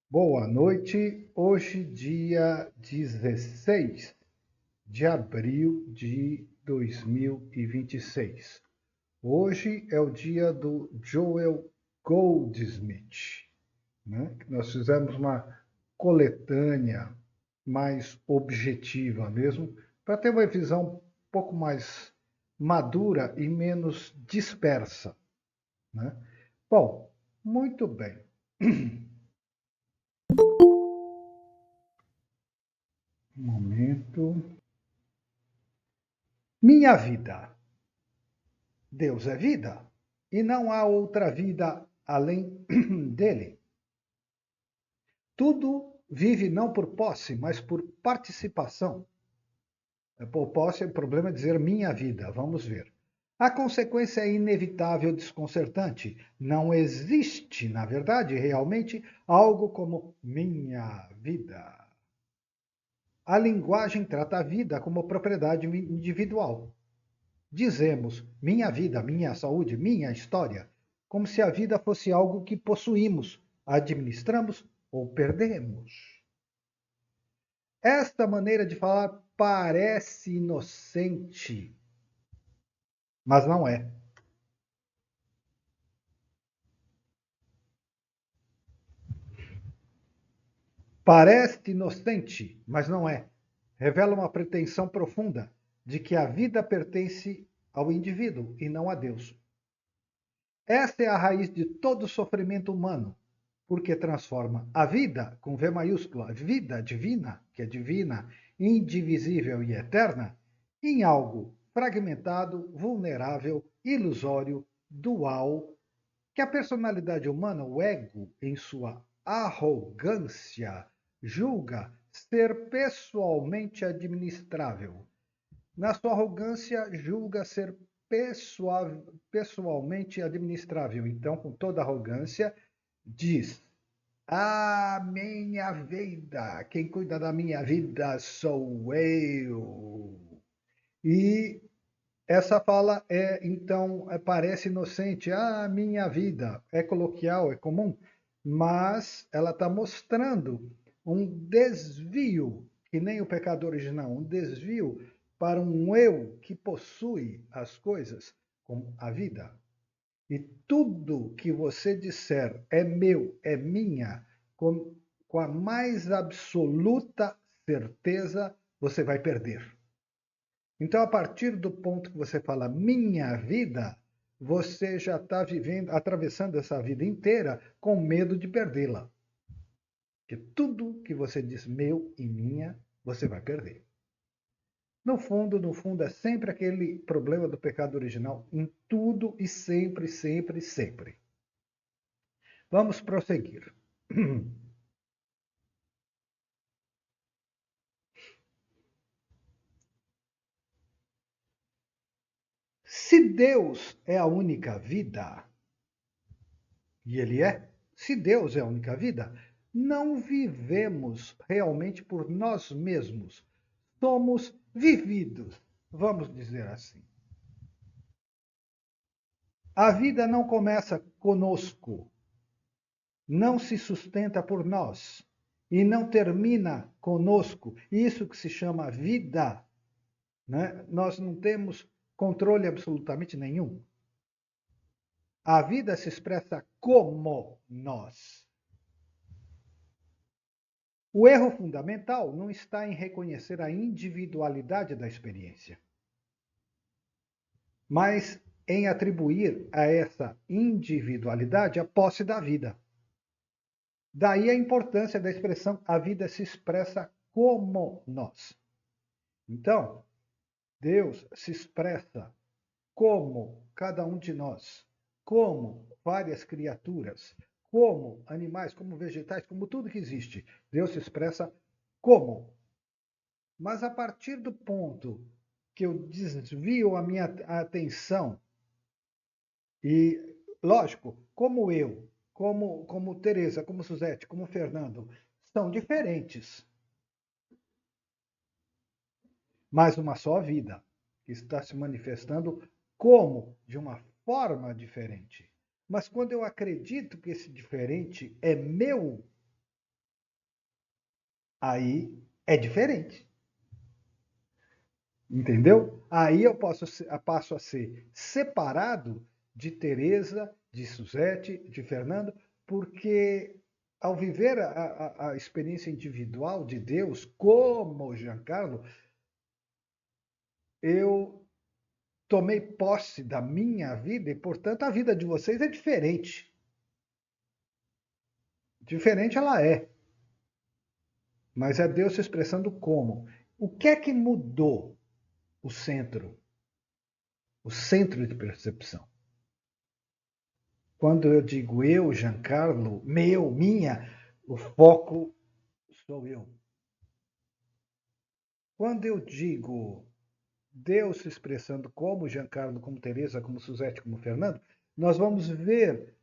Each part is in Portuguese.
Boa noite. Hoje, dia 16 de abril de 2026. Hoje é o dia do Joel Goldsmith, né? Nós fizemos uma coletânea mais objetiva mesmo, para ter uma visão um pouco mais madura e menos dispersa, né? Bom, muito bem. Um momento. Minha vida. Deus é vida e não há outra vida além dele. Tudo vive não por posse, mas por participação. Por posse, o problema é dizer minha vida. Vamos ver. A consequência é inevitável, desconcertante. Não existe, na verdade, realmente algo como minha vida. A linguagem trata a vida como propriedade individual. Dizemos minha vida, minha saúde, minha história, como se a vida fosse algo que possuímos, administramos ou perdemos. Esta maneira de falar parece inocente, mas não é. Parece inocente, mas não é. Revela uma pretensão profunda de que a vida pertence ao indivíduo e não a Deus. Esta é a raiz de todo sofrimento humano, porque transforma a vida, com V maiúscula, vida divina, que é divina, indivisível e eterna, em algo fragmentado, vulnerável, ilusório, dual, que a personalidade humana, o ego, em sua arrogância, julga ser pessoalmente administrável. Na sua arrogância, julga ser pessoalmente administrável. Então, com toda arrogância, diz: a minha vida, quem cuida da minha vida sou eu. E essa fala então, parece inocente. Ah, minha vida. É coloquial, é comum, mas ela está mostrando um desvio, que nem o pecado original, um desvio para um eu que possui as coisas, como a vida. E tudo que você disser é meu, é minha, com a mais absoluta certeza, você vai perder. Então, a partir do ponto que você fala minha vida, você já está vivendo, atravessando essa vida inteira com medo de perdê-la. Porque tudo que você diz meu e minha, você vai perder. No fundo, é sempre aquele problema do pecado original em tudo e sempre, sempre, sempre. Vamos prosseguir. Se Deus é a única vida, e Ele é, se Deus é a única vida, não vivemos realmente por nós mesmos. Somos vividos, vamos dizer assim. A vida não começa conosco, não se sustenta por nós e não termina conosco. Isso que se chama vida, né? Nós não temos controle absolutamente nenhum. A vida se expressa como nós. O erro fundamental não está em reconhecer a individualidade da experiência, mas em atribuir a essa individualidade a posse da vida. Daí a importância da expressão a vida se expressa como nós. Então, Deus se expressa como cada um de nós, como várias criaturas, como animais, como vegetais, como tudo que existe. Deus se expressa como. Mas a partir do ponto que eu desvio a minha atenção e, lógico, como eu, como Teresa, como Suzete, como Fernando, são diferentes, mas uma só vida que está se manifestando como de uma forma diferente. Mas quando eu acredito que esse diferente é meu, Aí é diferente. Entendeu? Aí eu passo a ser separado de Teresa, de Suzete, de Fernando, porque ao viver a experiência individual de Deus, como Giancarlo, eu tomei posse da minha vida e, portanto, a vida de vocês é diferente. Diferente ela é, mas é Deus se expressando como. O que é que mudou o centro? O centro de percepção. Quando eu digo eu, Giancarlo, meu, minha, o foco sou eu. Quando eu digo Deus se expressando como Giancarlo, como Teresa, como Suzette, como Fernando, nós vamos ver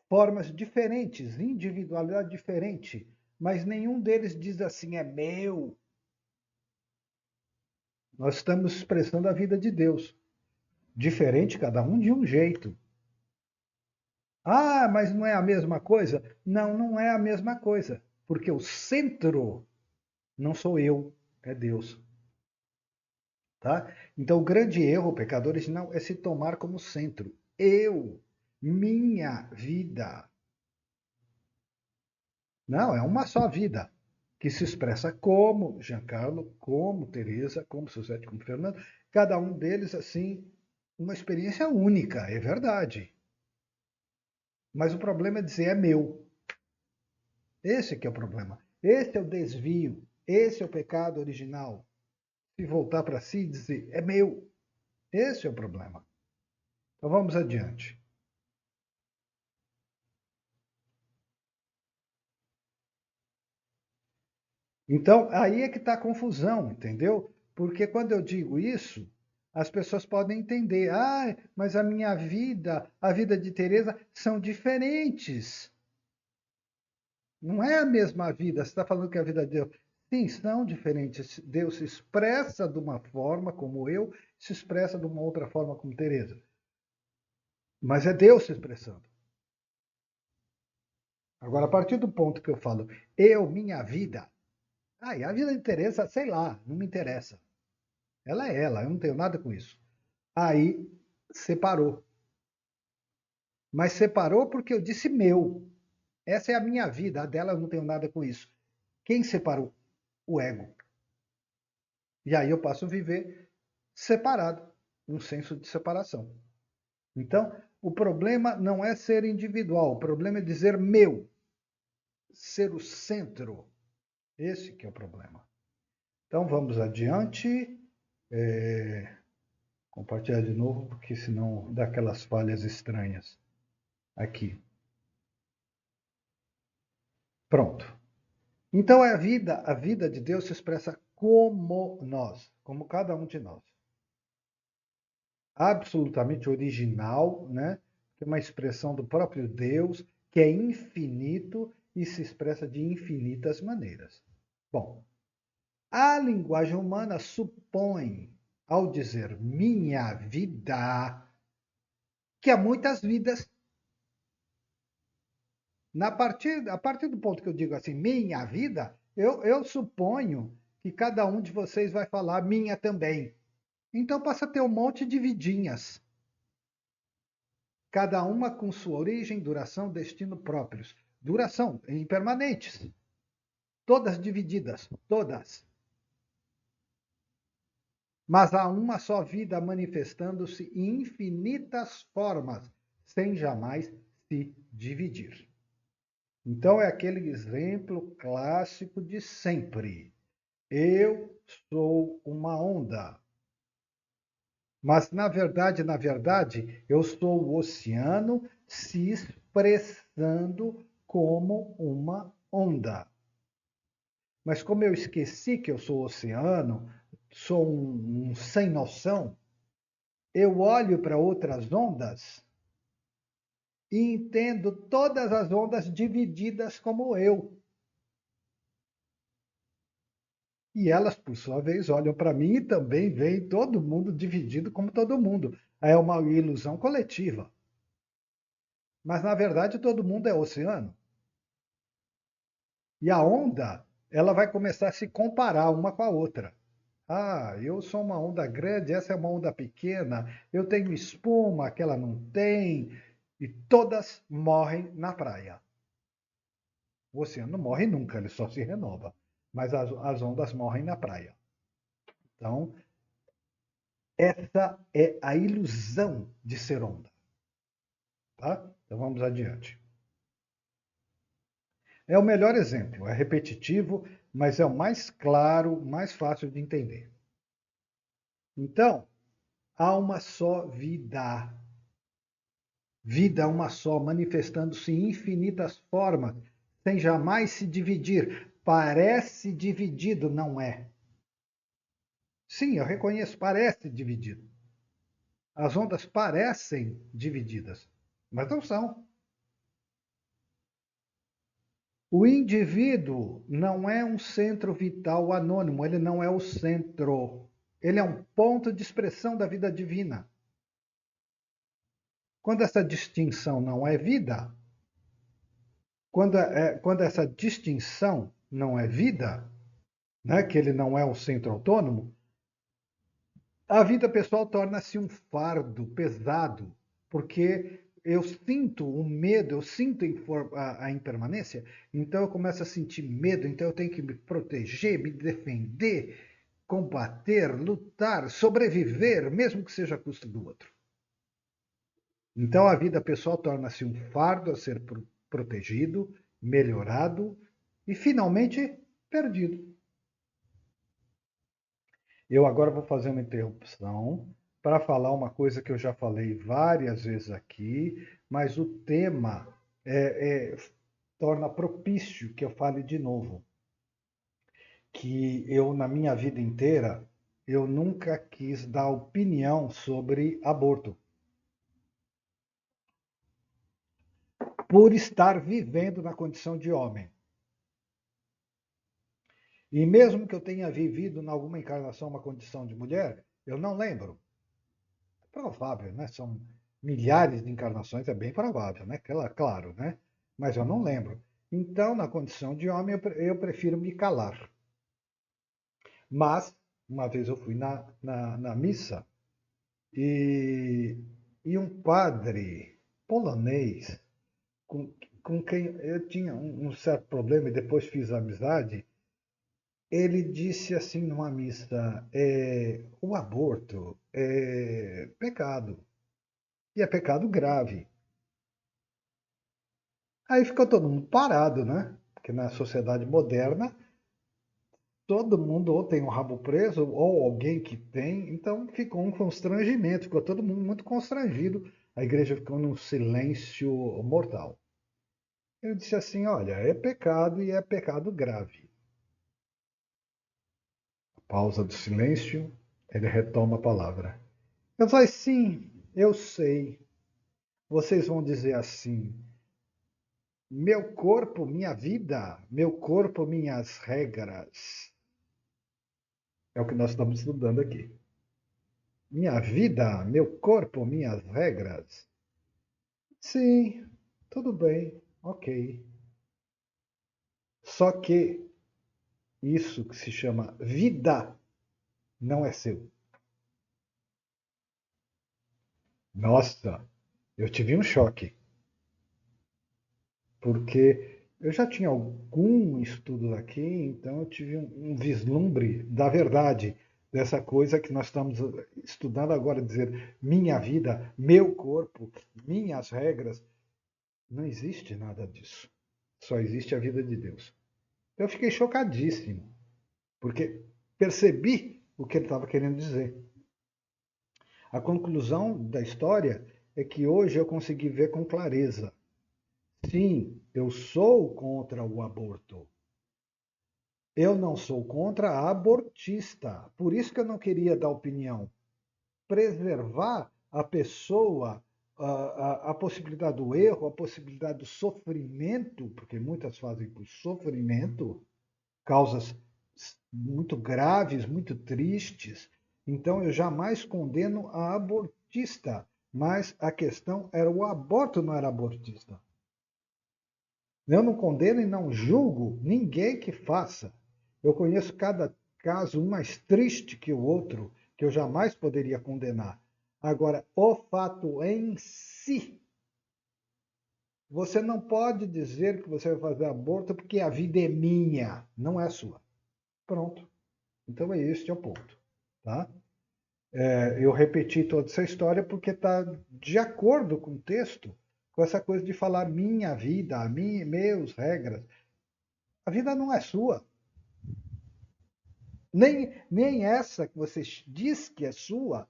formas diferentes, individualidade diferente, mas nenhum deles diz assim, é meu. Nós estamos expressando a vida de Deus. Diferente, cada um de um jeito. Ah, mas não é a mesma coisa? Não, não é a mesma coisa. Porque o centro não sou eu, é Deus. Tá? Então, o grande erro, o pecado original, é se tomar como centro. Eu, minha vida. Não, é uma só vida, que se expressa como Giancarlo, como Teresa, como Suzette, como Fernando. Cada um deles, assim, uma experiência única, é verdade. Mas o problema é dizer é meu. Esse que é o problema. Esse é o desvio. Esse é o pecado original. Se voltar para si e dizer é meu. Esse é o problema. Então vamos adiante. Então, aí é que está a confusão, entendeu? Porque quando eu digo isso, as pessoas podem entender, ah, mas a minha vida, a vida de Teresa são diferentes. Não é a mesma vida. Você está falando que a vida de Deus. Sim, são diferentes. Deus se expressa de uma forma como eu, se expressa de uma outra forma como Teresa. Mas é Deus se expressando. Agora, a partir do ponto que eu falo, eu, minha vida, e a vida de Teresa, sei lá, não me interessa. Ela é ela, eu não tenho nada com isso. Aí separou. Mas separou porque eu disse meu. Essa é a minha vida, a dela eu não tenho nada com isso. Quem separou? O ego. E aí eu passo a viver separado, um senso de separação. Então, o problema não é ser individual, o problema é dizer meu, ser o centro. Esse que é o problema. Então vamos adiante. Compartilhar de novo, porque senão dá aquelas falhas estranhas aqui. Pronto. Então a vida de Deus se expressa como nós, como cada um de nós. Absolutamente original, né? Que é uma expressão do próprio Deus, que é infinito e se expressa de infinitas maneiras. Bom, a linguagem humana supõe, ao dizer minha vida, que há muitas vidas. A partir do ponto que eu digo assim, minha vida, eu suponho que cada um de vocês vai falar minha também. Então passa a ter um monte de vidinhas, cada uma com sua origem, duração, destino próprios. Duração, impermanentes. Todas divididas, todas. Mas há uma só vida manifestando-se em infinitas formas, sem jamais se dividir. Então é aquele exemplo clássico de sempre. Eu sou uma onda. Mas na verdade, eu sou o oceano se expressando como uma onda. Mas como eu esqueci que eu sou o oceano, sou um sem noção, eu olho para outras ondas e entendo todas as ondas divididas como eu. E elas, por sua vez, olham para mim e também veem todo mundo dividido como todo mundo. É uma ilusão coletiva. Mas, na verdade, todo mundo é oceano. E a onda ela vai começar a se comparar uma com a outra. Ah, eu sou uma onda grande, essa é uma onda pequena, eu tenho espuma que ela não tem, e todas morrem na praia. O oceano não morre nunca, ele só se renova, mas as ondas morrem na praia. Então, essa é a ilusão de ser onda. Tá? Então vamos adiante. É o melhor exemplo, é repetitivo, mas é o mais claro, mais fácil de entender. Então, há uma só vida. Vida uma só, manifestando-se em infinitas formas, sem jamais se dividir. Parece dividido, não é. Sim, eu reconheço, parece dividido. As ondas parecem divididas, mas não são. O indivíduo não é um centro vital anônimo, ele não é o centro. Ele é um ponto de expressão da vida divina. Quando essa distinção não é vida, quando essa distinção não é vida, né, que ele não é um centro autônomo, a vida pessoal torna-se um fardo pesado, porque eu sinto o medo, eu sinto a impermanência, então eu começo a sentir medo, então eu tenho que me proteger, me defender, combater, lutar, sobreviver, mesmo que seja a custo do outro. Então a vida pessoal torna-se um fardo a ser protegido, melhorado e finalmente perdido. Eu agora vou fazer uma interrupção para falar uma coisa que eu já falei várias vezes aqui, mas o tema torna propício que eu fale de novo. Que eu, na minha vida inteira, eu nunca quis dar opinião sobre aborto. Por estar vivendo na condição de homem. E mesmo que eu tenha vivido em alguma encarnação uma condição de mulher, eu não lembro. É provável, né? São milhares de encarnações, é bem provável, né? Claro, né? Mas eu não lembro. Então, na condição de homem, eu prefiro me calar. Mas, uma vez eu fui na missa e, e um padre polonês, com, com quem eu tinha um certo problema e depois fiz amizade, ele disse assim numa missa: o aborto é pecado, e é pecado grave. Aí ficou todo mundo parado, né? Porque na sociedade moderna, todo mundo ou tem um rabo preso, ou alguém que tem, então ficou um constrangimento, ficou todo mundo muito constrangido, a igreja ficou num silêncio mortal. Eu disse assim: olha, é pecado e é pecado grave. Pausa do silêncio, ele retoma a palavra. Eu falei: sim, eu sei. Vocês vão dizer assim: meu corpo, minha vida, meu corpo, minhas regras. É o que nós estamos estudando aqui. Minha vida, meu corpo, minhas regras. Sim, tudo bem, ok. Só que isso que se chama vida não é seu. Nossa, eu tive um choque, porque eu já tinha algum estudo aqui, então eu tive um vislumbre da verdade dessa coisa que nós estamos estudando agora, dizer minha vida, meu corpo, minhas regras. Não existe nada disso. Só existe a vida de Deus. Eu fiquei chocadíssimo, porque percebi o que ele estava querendo dizer. A conclusão da história é que hoje eu consegui ver com clareza. Sim, eu sou contra o aborto. Eu não sou contra a abortista. Por isso que eu não queria dar opinião. Preservar a pessoa, a possibilidade do erro, a possibilidade do sofrimento, porque muitas fazem por sofrimento, causas muito graves, muito tristes. Então eu jamais condeno a abortista, mas a questão era o aborto, não era abortista. Eu não condeno e não julgo ninguém que faça. Eu conheço cada caso, um mais triste que o outro, que eu jamais poderia condenar. Agora, o fato em si, você não pode dizer que você vai fazer aborto porque a vida é minha, não é sua. Pronto. Então é este o ponto, tá? Eu repeti toda essa história porque está de acordo com o texto, com essa coisa de falar minha vida, meus regras. A vida não é sua. Nem essa que você diz que é sua.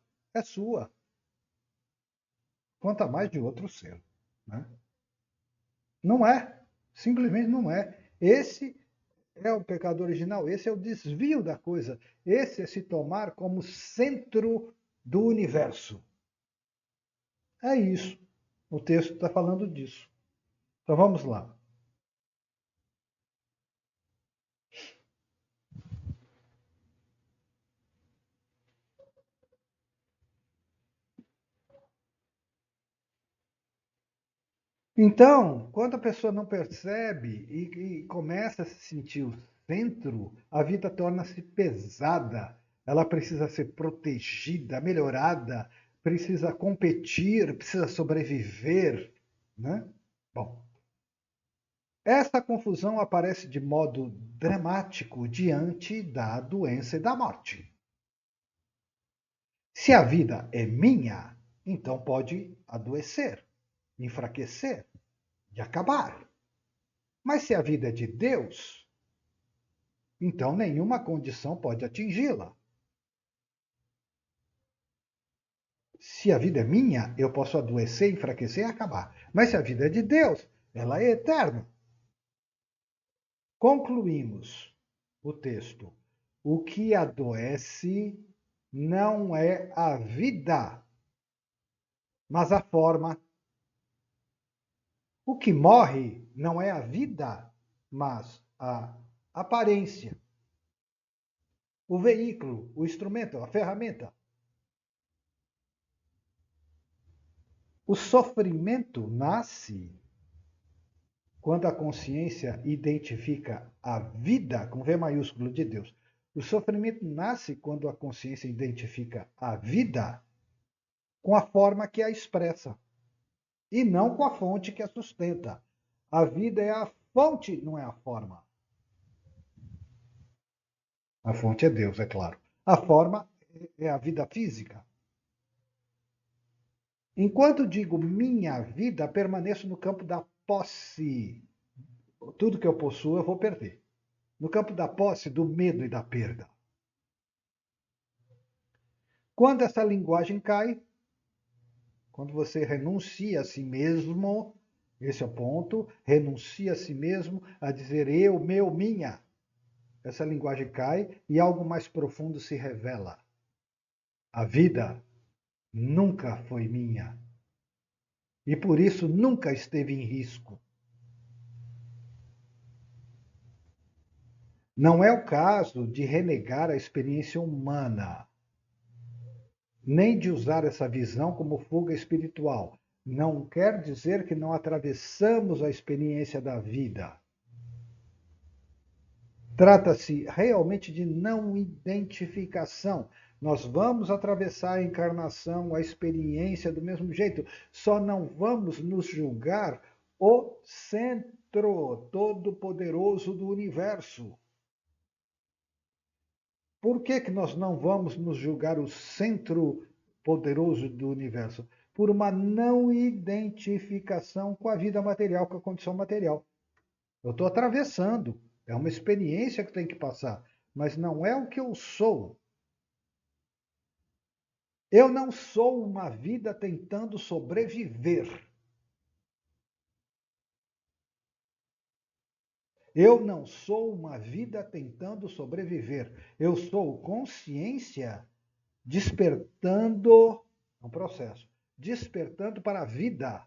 Quanto a mais de outro ser. Né? Não é. Simplesmente não é. Esse é o pecado original, esse é o desvio da coisa. Esse é se tomar como centro do universo. É isso. O texto está falando disso. Então vamos lá. Então, quando a pessoa não percebe e começa a se sentir o centro, a vida torna-se pesada. Ela precisa ser protegida, melhorada, precisa competir, precisa sobreviver, né? Bom, essa confusão aparece de modo dramático diante da doença e da morte. Se a vida é minha, então pode adoecer, enfraquecer e acabar. Mas se a vida é de Deus, então nenhuma condição pode atingi-la. Se a vida é minha, eu posso adoecer, enfraquecer e acabar. Mas se a vida é de Deus, ela é eterna. Concluímos o texto. O que adoece não é a vida, mas a forma. O que morre não é a vida, mas a aparência. O veículo, o instrumento, a ferramenta. O sofrimento nasce quando a consciência identifica a vida, com V maiúsculo de Deus. O sofrimento nasce quando a consciência identifica a vida com a forma que a expressa e não com a fonte que a sustenta. A vida é a fonte, não é a forma. A fonte é Deus, é claro. A forma é a vida física. Enquanto digo minha vida, permaneço no campo da posse. Tudo que eu possuo eu vou perder. No campo da posse, do medo e da perda. Quando essa linguagem cai, quando você renuncia a si mesmo, esse é o ponto, renuncia a si mesmo a dizer eu, meu, minha. Essa linguagem cai e algo mais profundo se revela. A vida nunca foi minha e por isso nunca esteve em risco. Não é o caso de renegar a experiência humana, nem de usar essa visão como fuga espiritual. Não quer dizer que não atravessamos a experiência da vida. Trata-se realmente de não identificação. Nós vamos atravessar a encarnação, a experiência do mesmo jeito, só não vamos nos julgar o centro todo-poderoso do universo. Por que nós não vamos nos julgar o centro poderoso do universo? Por uma não identificação com a vida material, com a condição material. Eu estou atravessando, é uma experiência que tem que passar, mas não é o que eu sou. Eu não sou uma vida tentando sobreviver. Eu não sou uma vida tentando sobreviver. Eu sou consciência despertando, é um processo, despertando para a vida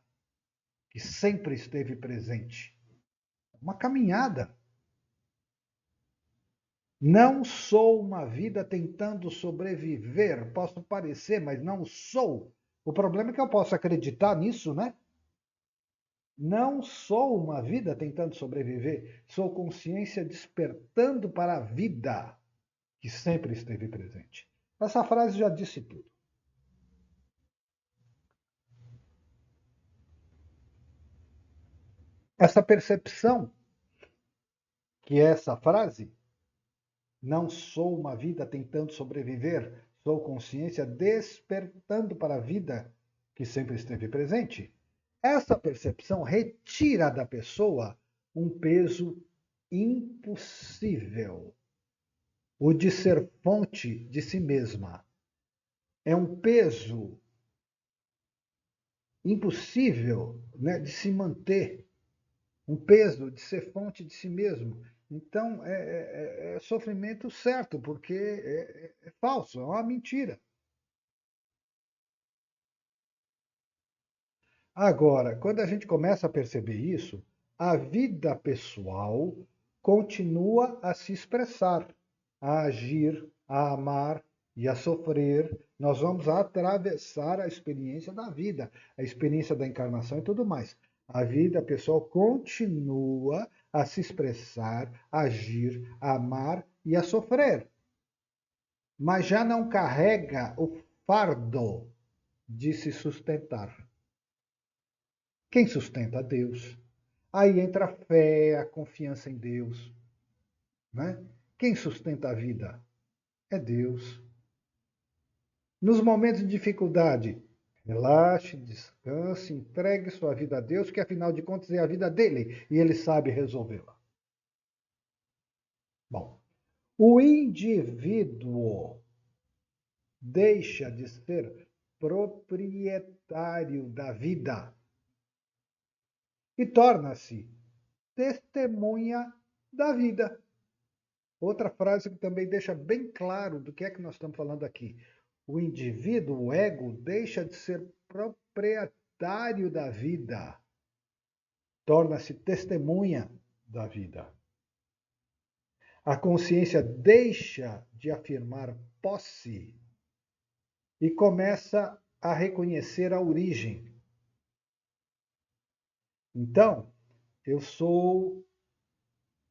que sempre esteve presente. Uma caminhada. Não sou uma vida tentando sobreviver. Posso parecer, mas não sou. O problema é que eu posso acreditar nisso, né? Não sou uma vida tentando sobreviver, sou consciência despertando para a vida que sempre esteve presente. Essa frase já disse tudo. Essa percepção, que é essa frase, não sou uma vida tentando sobreviver, sou consciência despertando para a vida que sempre esteve presente. Essa percepção retira da pessoa um peso impossível, o de ser fonte de si mesma. É um peso impossível, né, de se manter, um peso de ser fonte de si mesmo. Então, é sofrimento certo, porque é falso, é uma mentira. Agora, quando a gente começa a perceber isso, a vida pessoal continua a se expressar, a agir, a amar e a sofrer. Nós vamos atravessar a experiência da vida, a experiência da encarnação e tudo mais. A vida pessoal continua a se expressar, a agir, a amar e a sofrer, mas já não carrega o fardo de se sustentar. Quem sustenta? Deus. Aí entra a fé, a confiança em Deus. Né? Quem sustenta a vida? É Deus. Nos momentos de dificuldade, relaxe, descanse, entregue sua vida a Deus, que afinal de contas é a vida dele e ele sabe resolvê-la. Bom, o indivíduo deixa de ser proprietário da vida e torna-se testemunha da vida. Outra frase que também deixa bem claro do que é que nós estamos falando aqui. O indivíduo, o ego, deixa de ser proprietário da vida, torna-se testemunha da vida. A consciência deixa de afirmar posse e começa a reconhecer a origem. Então, eu sou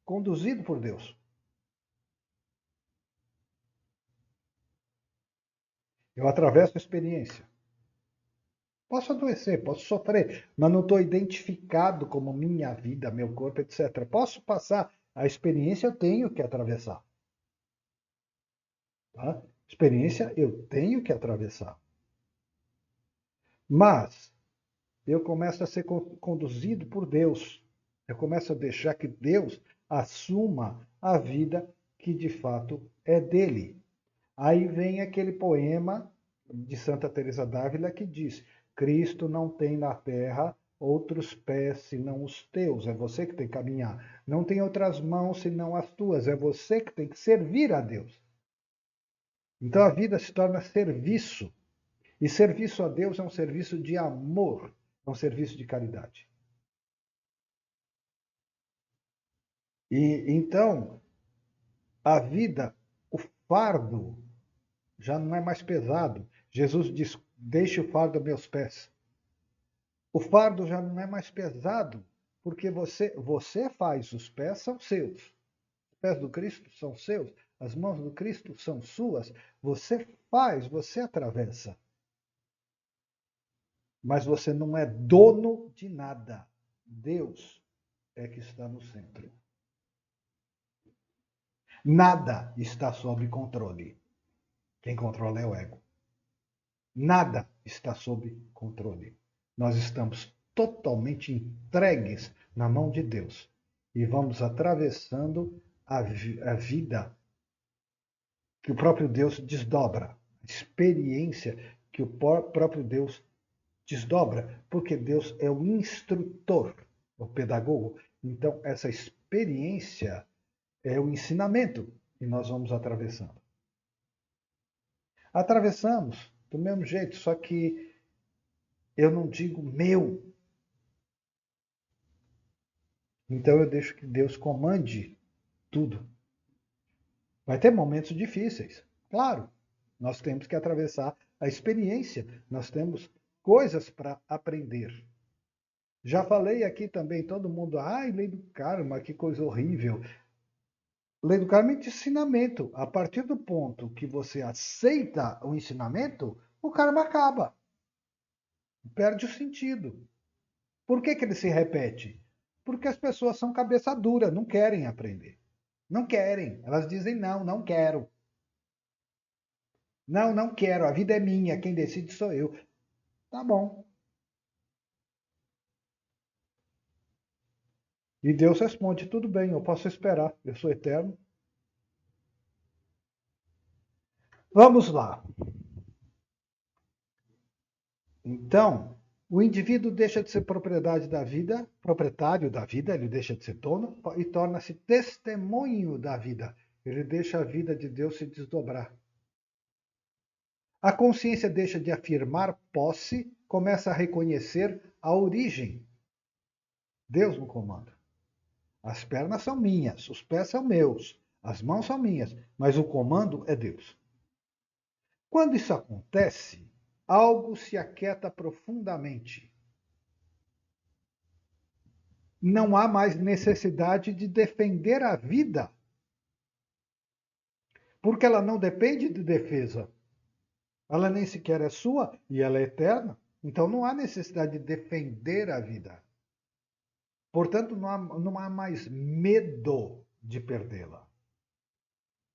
conduzido por Deus. Eu atravesso a experiência. Posso adoecer, posso sofrer, mas não estou identificado como minha vida, meu corpo, etc. Posso passar a experiência, eu tenho que atravessar. Tá? Experiência, eu tenho que atravessar. Mas eu começo a ser conduzido por Deus. Eu começo a deixar que Deus assuma a vida que de fato é dele. Aí vem aquele poema de Santa Teresa d'Ávila que diz: Cristo não tem na terra outros pés senão os teus, é você que tem que caminhar. Não tem outras mãos senão as tuas, é você que tem que servir a Deus. Então a vida se torna serviço. E serviço a Deus é um serviço de amor, é um serviço de caridade. E então a vida, o fardo já não é mais pesado. Jesus diz: Deixe o fardo a meus pés. O fardo já não é mais pesado, porque você faz, os pés são seus. Os pés do Cristo são seus, as mãos do Cristo são suas. Você faz, você atravessa. Mas você não é dono de nada. Deus é que está no centro. Nada está sob controle. Quem controla é o ego. Nada está sob controle. Nós estamos totalmente entregues na mão de Deus e vamos atravessando a vida que o próprio Deus desdobra, a experiência que o próprio Deus desdobra, porque Deus é o instrutor, o pedagogo. Então, essa experiência é o ensinamento que nós vamos atravessando. Atravessamos do mesmo jeito, só que eu não digo meu. Então eu deixo que Deus comande tudo. Vai ter momentos difíceis, claro. Nós temos que atravessar a experiência, nós temos coisas para aprender. Já falei aqui também, todo mundo, ai, lei do karma, que coisa horrível. Lei do karma é de ensinamento. A partir do ponto que você aceita o ensinamento, o karma acaba, perde o sentido. Por que ele se repete? Porque as pessoas são cabeça dura, não querem aprender. Não querem. Elas dizem não, não quero. Não, não quero. A vida é minha, quem decide sou eu. Tá bom. E Deus responde: tudo bem, eu posso esperar, eu sou eterno. Vamos lá. Então, o indivíduo deixa de ser propriedade da vida, proprietário da vida, ele deixa de ser dono e torna-se testemunho da vida. Ele deixa a vida de Deus se desdobrar. A consciência deixa de afirmar posse, começa a reconhecer a origem. Deus no comando. As pernas são minhas, os pés são meus, as mãos são minhas, mas o comando é Deus. Quando isso acontece, algo se aquieta profundamente. Não há mais necessidade de defender a vida, porque ela não depende de defesa. Ela nem sequer é sua e ela é eterna. Então não há necessidade de defender a vida. Portanto, não há mais medo de perdê-la.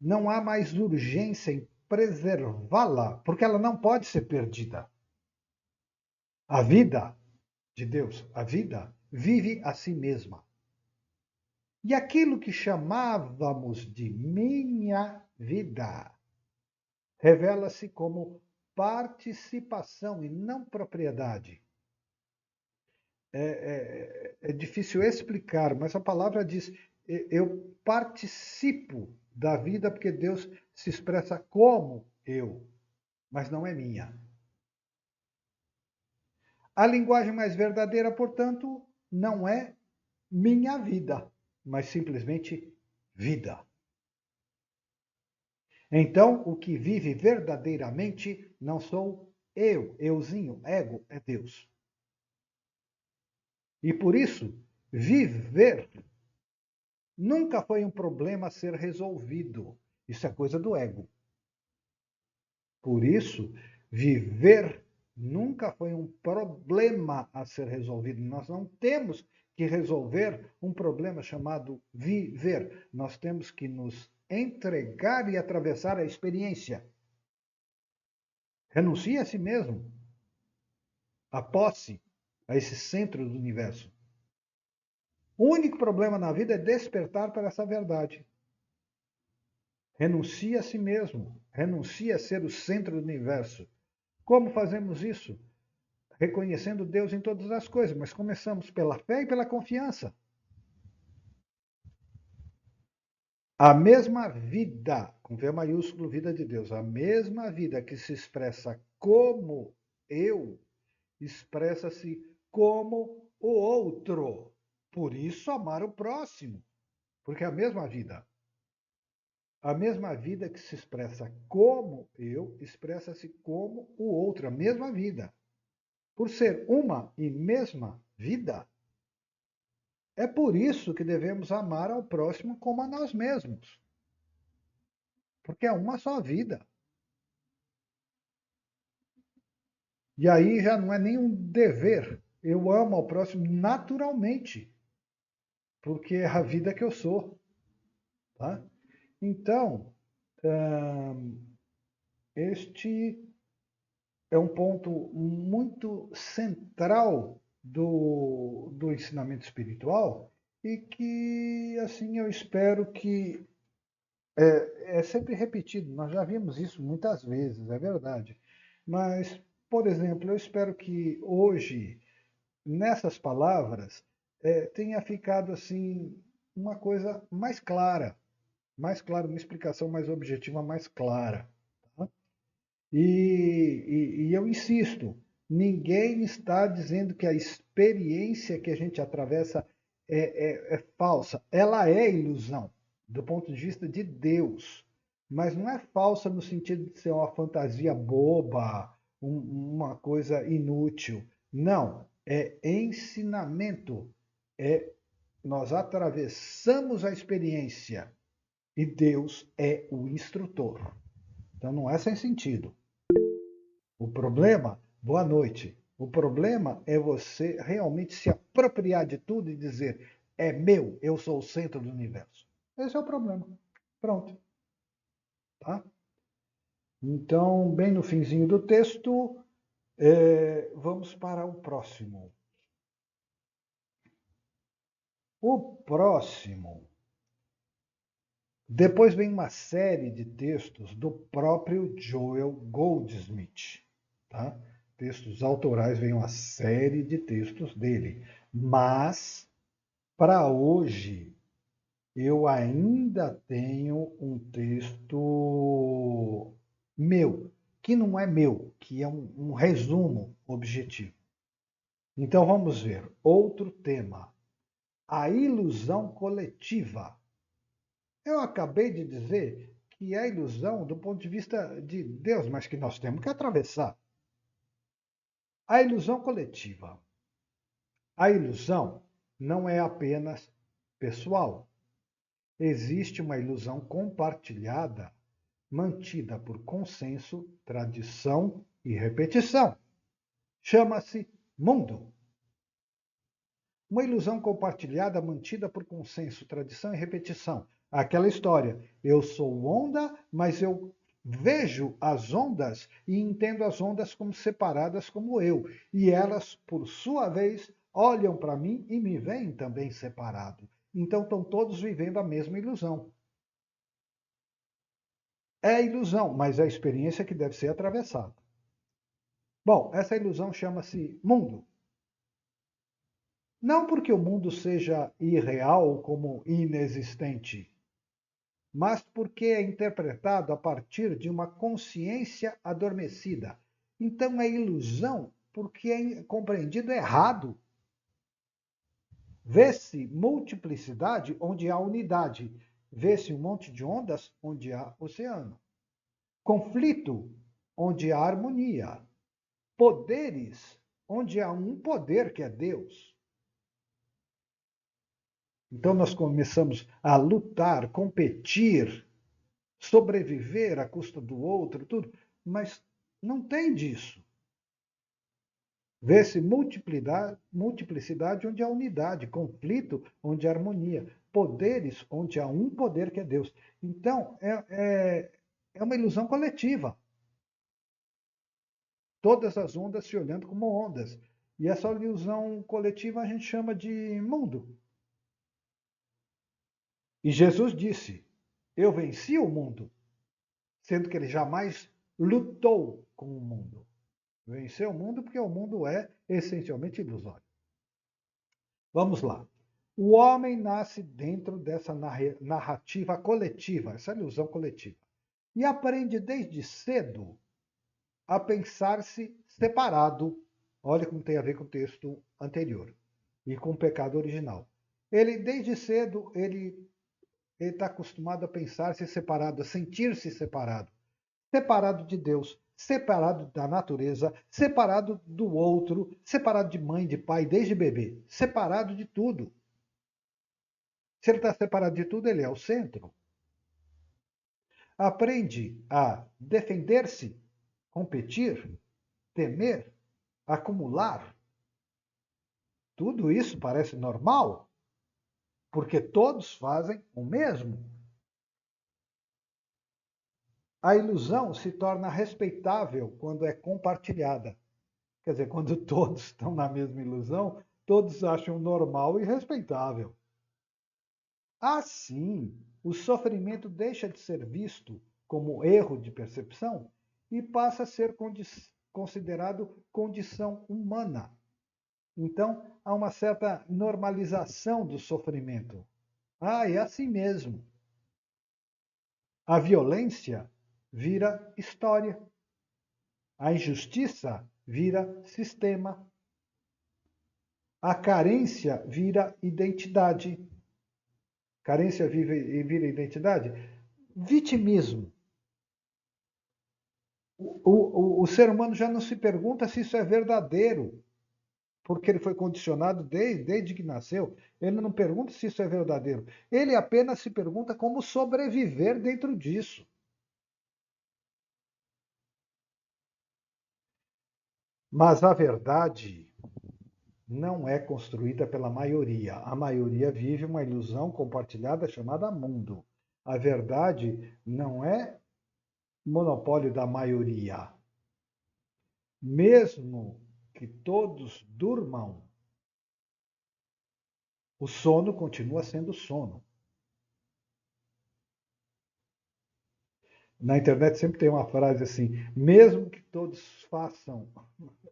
Não há mais urgência em preservá-la, porque ela não pode ser perdida. A vida de Deus, a vida, vive a si mesma. E aquilo que chamávamos de minha vida revela-se como participação e não propriedade. É difícil explicar, mas a palavra diz: eu participo da vida porque Deus se expressa como eu, mas não é minha. A linguagem mais verdadeira, portanto, não é minha vida, mas simplesmente vida. Então, o que vive verdadeiramente não sou euzinho, ego, é Deus. E por isso, viver nunca foi um problema a ser resolvido. Isso é coisa do ego. Por isso, viver nunca foi um problema a ser resolvido. Nós não temos que resolver um problema chamado viver. Nós temos que nos entregar e atravessar a experiência. Renuncie a si mesmo, a posse, a esse centro do universo. O único problema na vida é despertar para essa verdade. Renuncie a si mesmo, renuncie a ser o centro do universo. Como fazemos isso? Reconhecendo Deus em todas as coisas, mas começamos pela fé e pela confiança. A mesma vida, com V maiúsculo, vida de Deus, a mesma vida que se expressa como eu, expressa-se como o outro. Por isso, amar o próximo, porque é a mesma vida. A mesma vida que se expressa como eu, expressa-se como o outro, a mesma vida. Por ser uma e mesma vida, é por isso que devemos amar ao próximo como a nós mesmos. Porque é uma só vida. E aí já não é nem um dever. Eu amo ao próximo naturalmente, porque é a vida que eu sou. Tá? Então, este é um ponto muito central do ensinamento espiritual e que, assim, eu espero que é sempre repetido. Nós já vimos isso muitas vezes, é verdade. Mas, por exemplo, eu espero que hoje, nessas palavras, tenha ficado assim uma coisa mais clara, uma explicação mais objetiva, mais clara. Tá? E eu insisto, ninguém está dizendo que a experiência que a gente atravessa é falsa. Ela é ilusão, do ponto de vista de Deus. Mas não é falsa no sentido de ser uma fantasia boba, uma coisa inútil. Não. é ensinamento. Nós atravessamos a experiência e Deus é o instrutor. Então não é sem sentido. O problema, boa noite. O problema é você realmente se apropriar de tudo e dizer: é meu, eu sou o centro do universo. Esse é o problema. Pronto. Tá? Então, bem no finzinho do texto, vamos para o próximo. O próximo. Depois vem uma série de textos do próprio Joel Goldsmith. Tá? Textos autorais, vem uma série de textos dele. Mas, para hoje, eu ainda tenho um texto meu, que não é meu, que é um resumo objetivo. Então vamos ver. Outro tema. A ilusão coletiva. Eu acabei de dizer que é ilusão do ponto de vista de Deus, mas que nós temos que atravessar. A ilusão coletiva. A ilusão não é apenas pessoal. Existe uma ilusão compartilhada, mantida por consenso, tradição e repetição. Chama-se mundo. Uma ilusão compartilhada, mantida por consenso, tradição e repetição. Aquela história, eu sou onda, mas eu vejo as ondas e entendo as ondas como separadas como eu. E elas, por sua vez, olham para mim e me veem também separado. Então estão todos vivendo a mesma ilusão. É ilusão, mas é a experiência que deve ser atravessada. Bom, essa ilusão chama-se mundo. Não porque o mundo seja irreal como inexistente, mas porque é interpretado a partir de uma consciência adormecida. Então é ilusão porque é compreendido errado. Vê-se multiplicidade onde há unidade. Vê-se um monte de ondas onde há oceano. Conflito onde há harmonia. Poderes onde há um poder que é Deus. Então nós começamos a lutar, competir, sobreviver à custa do outro, tudo, mas não tem disso. Vê-se multiplicidade onde há unidade, conflito onde há harmonia, poderes onde há um poder que é Deus. Então, é uma ilusão coletiva. Todas as ondas se olhando como ondas. E essa ilusão coletiva a gente chama de mundo. E Jesus disse: eu venci o mundo, sendo que ele jamais lutou com o mundo. Venceu o mundo porque o mundo é essencialmente ilusório. Vamos lá. O homem nasce dentro dessa narrativa coletiva, essa ilusão coletiva, e aprende desde cedo a pensar-se separado. Olha como tem a ver com o texto anterior e com o pecado original. Ele, desde cedo, ele está acostumado a pensar-se separado, a sentir-se separado. Separado de Deus, separado da natureza, separado do outro, separado de mãe, de pai, desde bebê, separado de tudo. Se ele está separado de tudo, ele é o centro. Aprende a defender-se, competir, temer, acumular. Tudo isso parece normal, porque todos fazem o mesmo. A ilusão se torna respeitável quando é compartilhada. Quer dizer, quando todos estão na mesma ilusão, todos acham normal e respeitável. Assim, o sofrimento deixa de ser visto como erro de percepção e passa a ser considerado condição humana. Então, há uma certa normalização do sofrimento. É assim mesmo. A violência vira história. A injustiça vira sistema. A carência vira identidade. Carência vira identidade? Vitimismo. O ser humano já não se pergunta se isso é verdadeiro. porque ele foi condicionado desde que nasceu. Ele não pergunta se isso é verdadeiro. Ele apenas se pergunta como sobreviver dentro disso. Mas a verdade não é construída pela maioria. A maioria vive uma ilusão compartilhada chamada mundo. A verdade não é monopólio da maioria. Mesmo que todos durmam, o sono continua sendo sono. Na internet sempre tem uma frase assim: mesmo que todos façam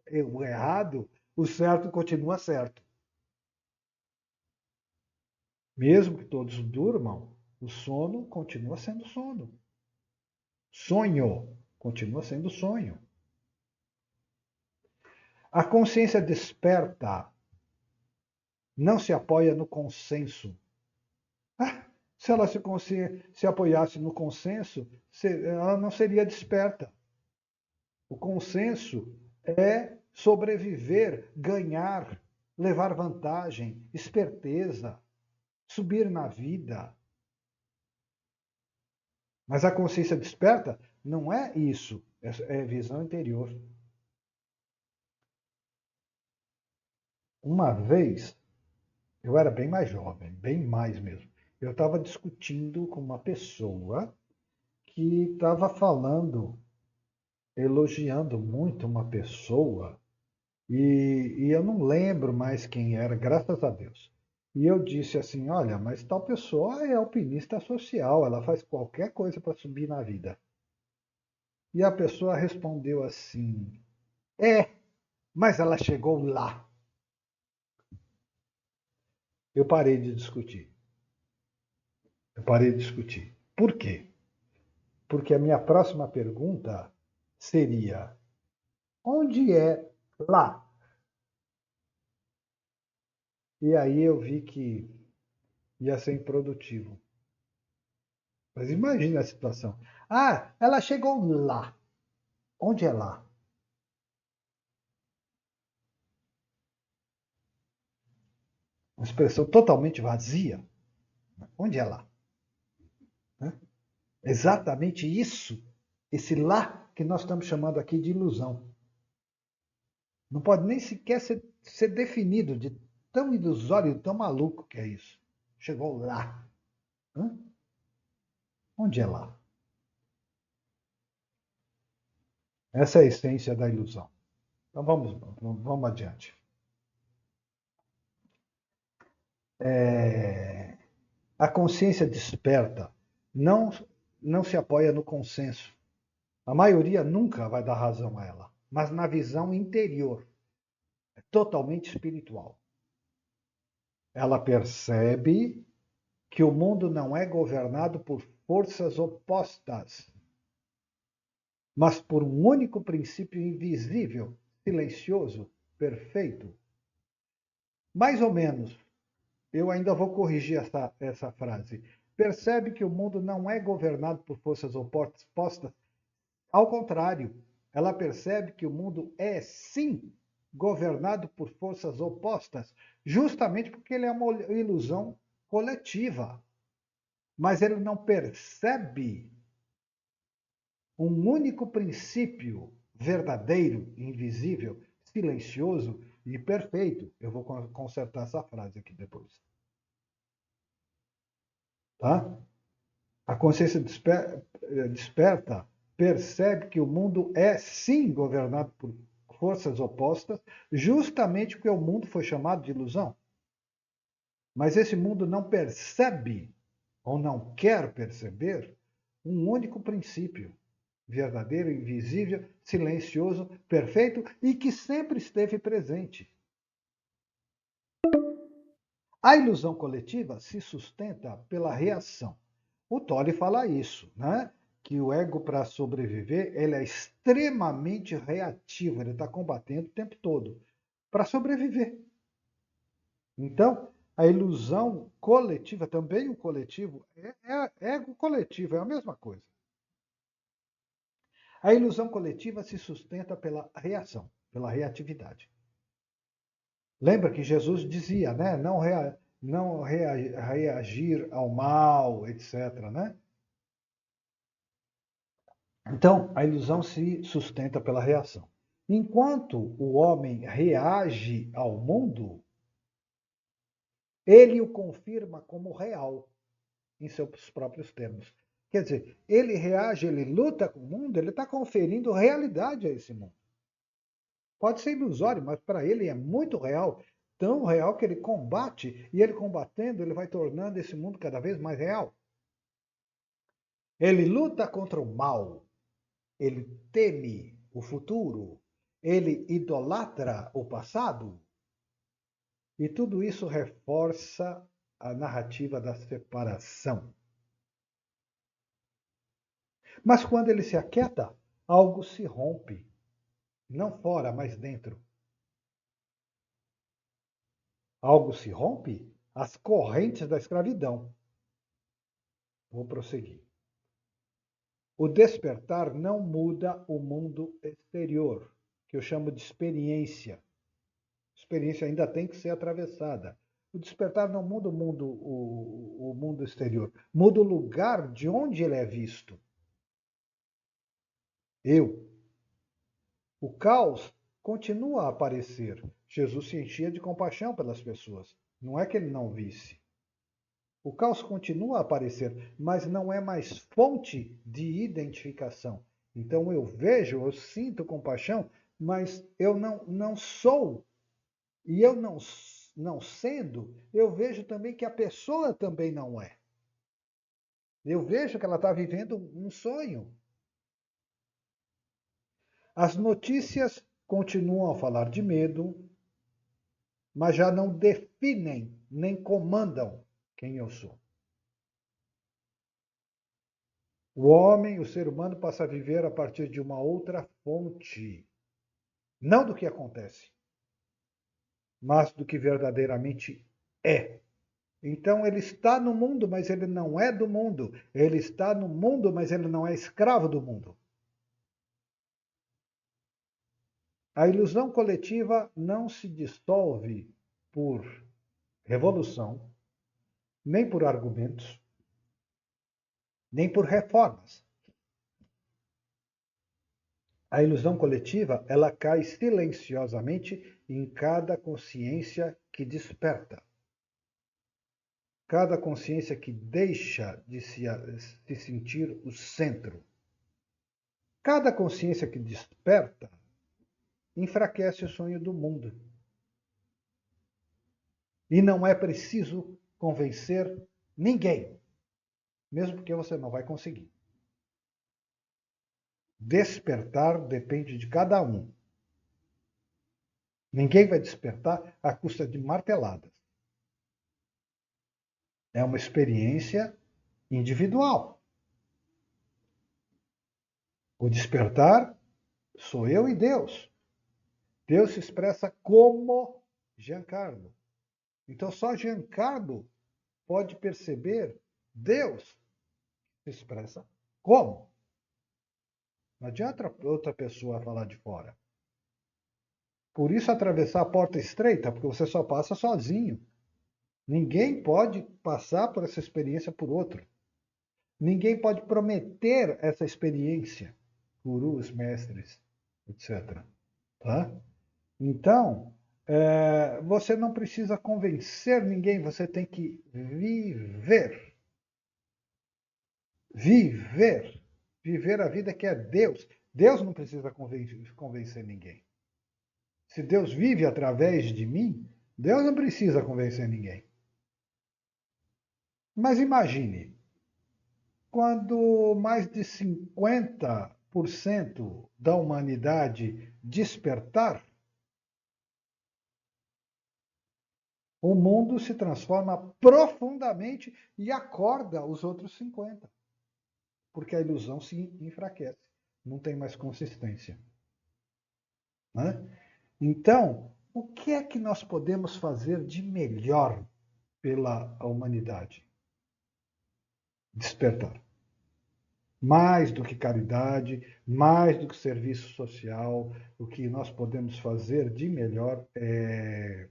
o errado, o certo continua certo. Mesmo que todos durmam, o sono continua sendo sono. Sonho continua sendo sonho. A consciência desperta não se apoia no consenso. Ah, se ela se apoiasse no consenso, ela não seria desperta. O consenso é sobreviver, ganhar, levar vantagem, esperteza, subir na vida. Mas a consciência desperta não é isso, é visão interior. Uma vez, eu era bem mais jovem, bem mais mesmo. Eu estava discutindo com uma pessoa que estava falando, elogiando muito uma pessoa, e eu não lembro mais quem era, graças a Deus. E eu disse assim: olha, mas tal pessoa é alpinista social, ela faz qualquer coisa para subir na vida. E a pessoa respondeu assim: é, mas ela chegou lá. Eu parei de discutir. Eu parei de discutir. Por quê? Porque a minha próxima pergunta seria: onde é lá? E aí eu vi que ia ser improdutivo. Mas imagine a situação. Ah, ela chegou lá. Onde é lá? Uma expressão totalmente vazia. Onde é lá? Né? Exatamente isso, esse lá que nós estamos chamando aqui de ilusão. Não pode nem sequer ser definido de tão ilusório, tão maluco que é isso. Chegou lá. Hã? Onde é lá? Essa é a essência da ilusão. Então vamos adiante. A consciência desperta não, não se apoia no consenso. A maioria nunca vai dar razão a ela, mas na visão interior, é totalmente espiritual. Ela percebe que o mundo não é governado por forças opostas, mas por um único princípio invisível, silencioso, perfeito. Mais ou menos, eu ainda vou corrigir essa frase. Percebe que o mundo não é governado por forças opostas. Ao contrário, ela percebe que o mundo é, sim, governado por forças opostas, justamente porque ele é uma ilusão coletiva. Mas ele não percebe um único princípio verdadeiro, invisível, silencioso e perfeito. Eu vou consertar essa frase aqui depois. Tá? A consciência desperta percebe que o mundo é sim governado por forças opostas, justamente porque o mundo foi chamado de ilusão. Mas esse mundo não percebe ou não quer perceber um único princípio verdadeiro, invisível, silencioso, perfeito e que sempre esteve presente. A ilusão coletiva se sustenta pela reação. O Tolle fala isso, né? Que o ego, para sobreviver, ele é extremamente reativo, ele está combatendo o tempo todo para sobreviver. Então, a ilusão coletiva, também o coletivo, é ego coletivo, é a mesma coisa. A ilusão coletiva se sustenta pela reação, pela reatividade. Lembra que Jesus dizia, né? Não reagir ao mal, etc., né? Então, a ilusão se sustenta pela reação. Enquanto o homem reage ao mundo, ele o confirma como real, em seus próprios termos. Quer dizer, ele reage, ele luta com o mundo, ele está conferindo realidade a esse mundo. Pode ser ilusório, mas para ele é muito real, tão real que ele combate, e ele combatendo, ele vai tornando esse mundo cada vez mais real. Ele luta contra o mal, ele teme o futuro, ele idolatra o passado, e tudo isso reforça a narrativa da separação. Mas quando ele se aquieta, algo se rompe, não fora, mas dentro. Algo se rompe? As correntes da escravidão. Vou prosseguir. O despertar não muda o mundo exterior, que eu chamo de experiência. Experiência ainda tem que ser atravessada. O despertar não muda o mundo exterior, muda o lugar de onde ele é visto. Eu. O caos continua a aparecer. Jesus se enchia de compaixão pelas pessoas. Não é que ele não visse. O caos continua a aparecer, mas não é mais fonte de identificação. Então eu vejo, eu sinto compaixão, mas eu não sou. E eu não sendo, eu vejo também que a pessoa também não é. Eu vejo que ela está vivendo um sonho. As notícias continuam a falar de medo, mas já não definem nem comandam quem eu sou. O homem, o ser humano, passa a viver a partir de uma outra fonte, não do que acontece, mas do que verdadeiramente é. Então ele está no mundo, mas ele não é do mundo. Ele está no mundo, mas ele não é escravo do mundo. A ilusão coletiva não se dissolve por revolução, nem por argumentos, nem por reformas. A ilusão coletiva, ela cai silenciosamente em cada consciência que desperta. Cada consciência que deixa de se sentir o centro. Cada consciência que desperta enfraquece o sonho do mundo. E não é preciso convencer ninguém, mesmo porque você não vai conseguir. Despertar depende de cada um. Ninguém vai despertar à custa de marteladas. É uma experiência individual. O despertar sou eu e Deus. Deus se expressa como Giancarlo. Então só Giancarlo pode perceber Deus se expressa como. Não adianta outra pessoa falar de fora. Por isso atravessar a porta estreita, porque você só passa sozinho. Ninguém pode passar por essa experiência por outro. Ninguém pode prometer essa experiência. Gurus, mestres, etc. Tá? Então, você não precisa convencer ninguém, você tem que viver. Viver. Viver a vida que é Deus. Deus não precisa convencer ninguém. Se Deus vive através de mim, Deus não precisa convencer ninguém. Mas imagine, quando mais de 50% da humanidade despertar, o mundo se transforma profundamente e acorda os outros 50%. Porque a ilusão se enfraquece, não tem mais consistência. Né? Então, o que é que nós podemos fazer de melhor pela humanidade? Despertar. Mais do que caridade, mais do que serviço social, o que nós podemos fazer de melhor é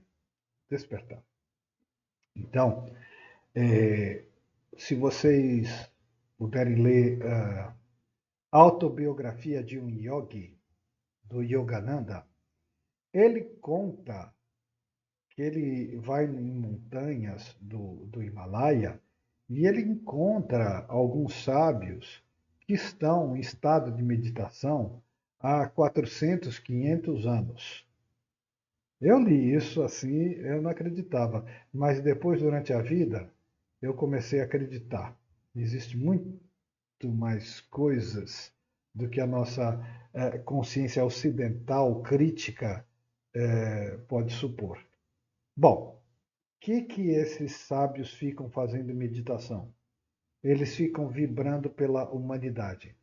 despertar. Então, se vocês puderem ler a autobiografia de um yogi, do Yogananda, ele conta que ele vai em montanhas do Himalaia e ele encontra alguns sábios que estão em estado de meditação há 400, 500 anos. Eu li isso assim, eu não acreditava, mas depois, durante a vida, eu comecei a acreditar. Existe muito mais coisas do que a nossa consciência ocidental crítica pode supor. Bom, o que esses sábios ficam fazendo em meditação? Eles ficam vibrando pela humanidade.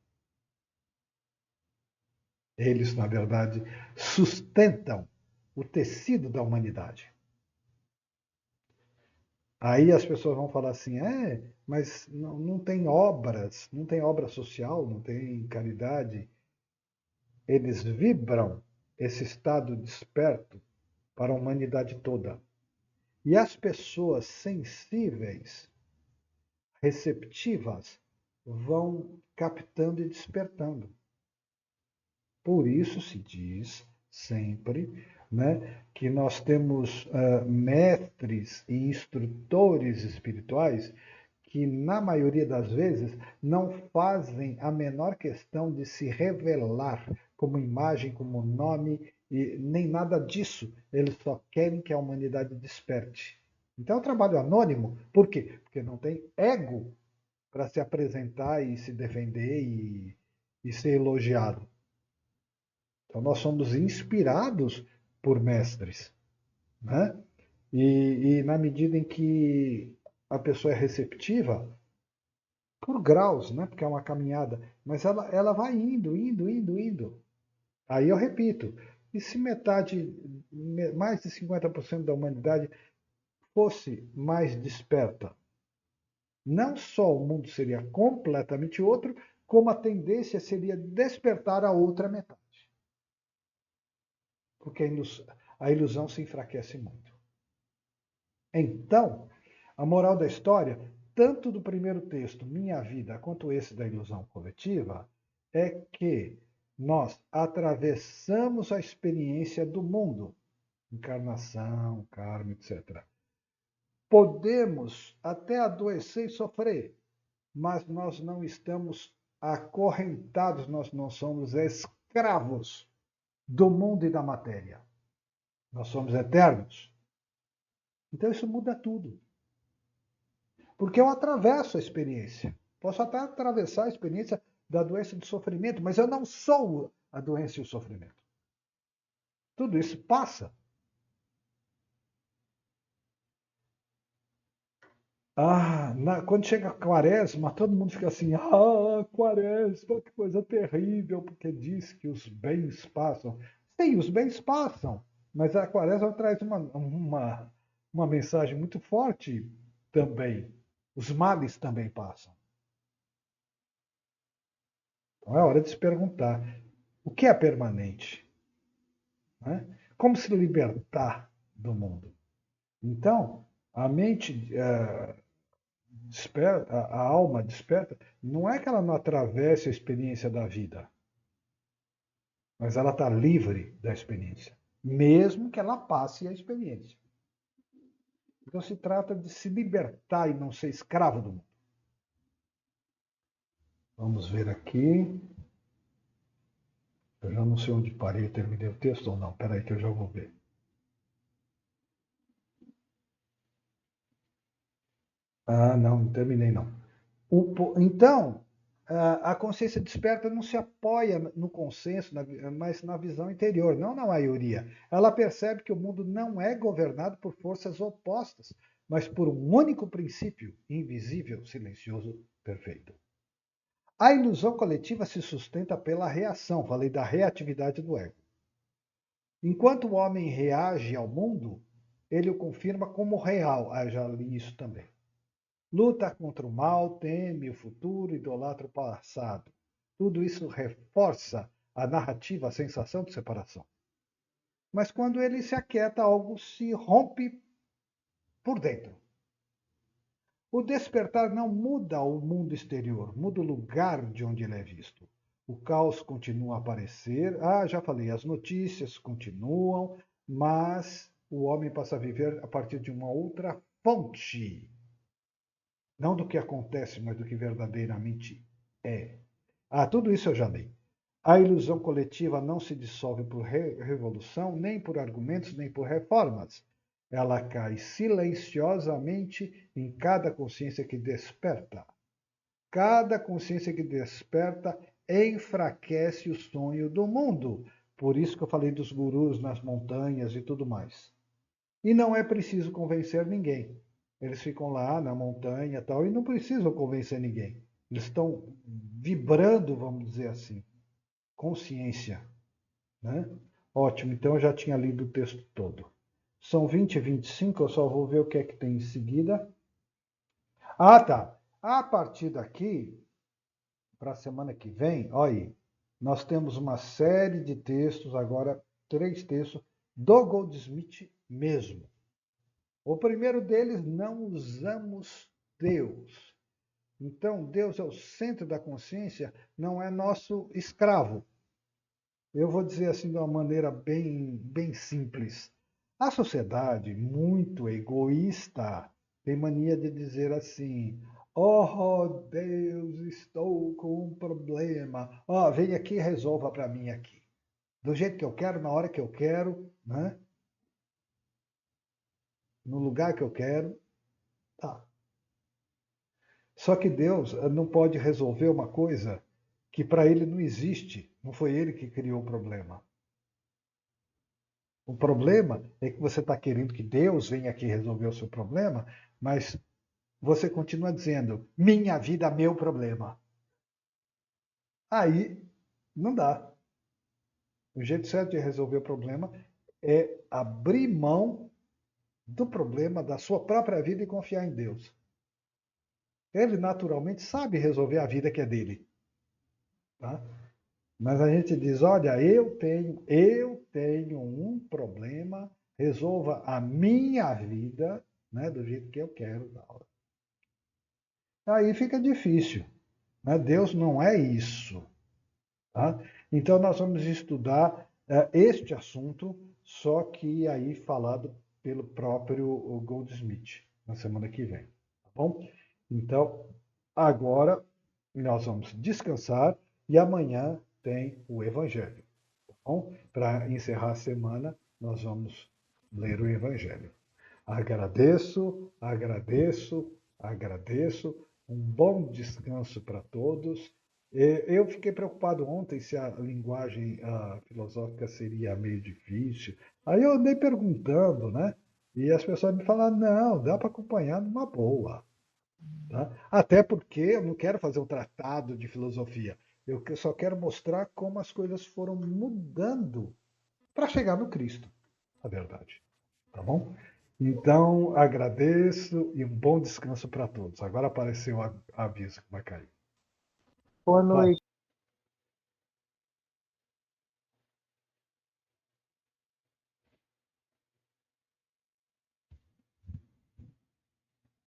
Eles, na verdade, sustentam o tecido da humanidade. Aí as pessoas vão falar assim, mas não tem obras, não tem obra social, não tem caridade. Eles vibram esse estado desperto para a humanidade toda. E as pessoas sensíveis, receptivas, vão captando e despertando. Por isso se diz sempre, né, que nós temos mestres e instrutores espirituais que, na maioria das vezes, não fazem a menor questão de se revelar como imagem, como nome, e nem nada disso. Eles só querem que a humanidade desperte. Então é um trabalho anônimo. Por quê? Porque não tem ego para se apresentar e se defender e ser elogiado. Então nós somos inspirados por mestres, né? E na medida em que a pessoa é receptiva, por graus, né? Porque é uma caminhada, mas ela vai indo, indo, indo, indo. Aí eu repito, e se metade, mais de 50% da humanidade fosse mais desperta? Não só o mundo seria completamente outro, como a tendência seria despertar a outra metade. Porque a ilusão se enfraquece muito. Então, a moral da história, tanto do primeiro texto, Minha Vida, quanto esse da ilusão coletiva, é que nós atravessamos a experiência do mundo, encarnação, karma, etc. Podemos até adoecer e sofrer, mas nós não estamos acorrentados, nós não somos escravos do mundo e da matéria. Nós somos eternos. Então isso muda tudo. Porque eu atravesso a experiência. Posso até atravessar a experiência da doença e do sofrimento, mas eu não sou a doença e o sofrimento. Tudo isso passa. Quando chega a quaresma, todo mundo fica assim, quaresma, que coisa terrível, porque diz que os bens passam. Sim, os bens passam, mas a quaresma traz uma mensagem muito forte também. Os males também passam. Então é hora de se perguntar, o que é permanente? Né? Como se libertar do mundo? Então, a mente desperta, a alma desperta, não é que ela não atravesse a experiência da vida, mas ela está livre da experiência, mesmo que ela passe a experiência. Então se trata de se libertar e não ser escravo do mundo. Vamos ver aqui. Eu já não sei onde parei, terminei o texto ou não. Espera aí que eu já vou ver. Não terminei não. Então, a consciência desperta não se apoia no consenso, mas na visão interior, não na maioria. Ela percebe que o mundo não é governado por forças opostas, mas por um único princípio, invisível, silencioso, perfeito. A ilusão coletiva se sustenta pela reação, falei da reatividade do ego. Enquanto o homem reage ao mundo, ele o confirma como real. Eu já li isso também. Luta contra o mal, teme o futuro, idolatra o passado. Tudo isso reforça a narrativa, a sensação de separação. Mas quando ele se aquieta, algo se rompe por dentro. O despertar não muda o mundo exterior, muda o lugar de onde ele é visto. O caos continua a aparecer. Já falei, as notícias continuam, mas o homem passa a viver a partir de uma outra fonte. Não do que acontece, mas do que verdadeiramente é. Tudo isso eu já li. A ilusão coletiva não se dissolve por revolução, nem por argumentos, nem por reformas. Ela cai silenciosamente em cada consciência que desperta. Cada consciência que desperta enfraquece o sonho do mundo. Por isso que eu falei dos gurus nas montanhas e tudo mais. E não é preciso convencer ninguém. Eles ficam lá na montanha e tal, e não precisam convencer ninguém. Eles estão vibrando, vamos dizer assim, consciência. Né? Ótimo, então eu já tinha lido o texto todo. São 20 e 25, eu só vou ver o que é que tem em seguida. Tá. A partir daqui, para a semana que vem, olha aí, nós temos uma série de textos, agora 3 textos, do Goldsmith mesmo. O primeiro deles, não usamos Deus. Então, Deus é o centro da consciência, não é nosso escravo. Eu vou dizer assim de uma maneira bem simples. A sociedade, muito egoísta, tem mania de dizer assim: oh, Deus, estou com um problema. Vem aqui e resolva para mim aqui. Do jeito que eu quero, na hora que eu quero, né? No lugar que eu quero. Tá. Só que Deus não pode resolver uma coisa que para ele não existe. Não foi ele que criou o problema. O problema é que você está querendo que Deus venha aqui resolver o seu problema, mas você continua dizendo: minha vida, meu problema. Aí não dá. O jeito certo de resolver o problema é abrir mão do problema da sua própria vida e confiar em Deus. Ele naturalmente sabe resolver a vida que é dele. Tá? Mas a gente diz: olha, eu tenho um problema, resolva a minha vida, né, do jeito que eu quero. Aí fica difícil. Né? Deus não é isso. Tá? Então nós vamos estudar este assunto, só que aí falado pelo próprio Goldsmith, na semana que vem. Tá bom? Então, agora nós vamos descansar e amanhã tem o Evangelho. Tá bom? Para encerrar a semana, nós vamos ler o Evangelho. Agradeço, agradeço, agradeço. Um bom descanso para todos. Eu fiquei preocupado ontem se a linguagem filosófica seria meio difícil. Aí eu andei perguntando, né? E as pessoas me falaram: não, dá para acompanhar numa boa. Tá? Até porque eu não quero fazer um tratado de filosofia. Eu só quero mostrar como as coisas foram mudando para chegar no Cristo, a verdade. Tá bom? Então, agradeço e um bom descanso para todos. Agora apareceu o aviso que vai cair. Boa noite.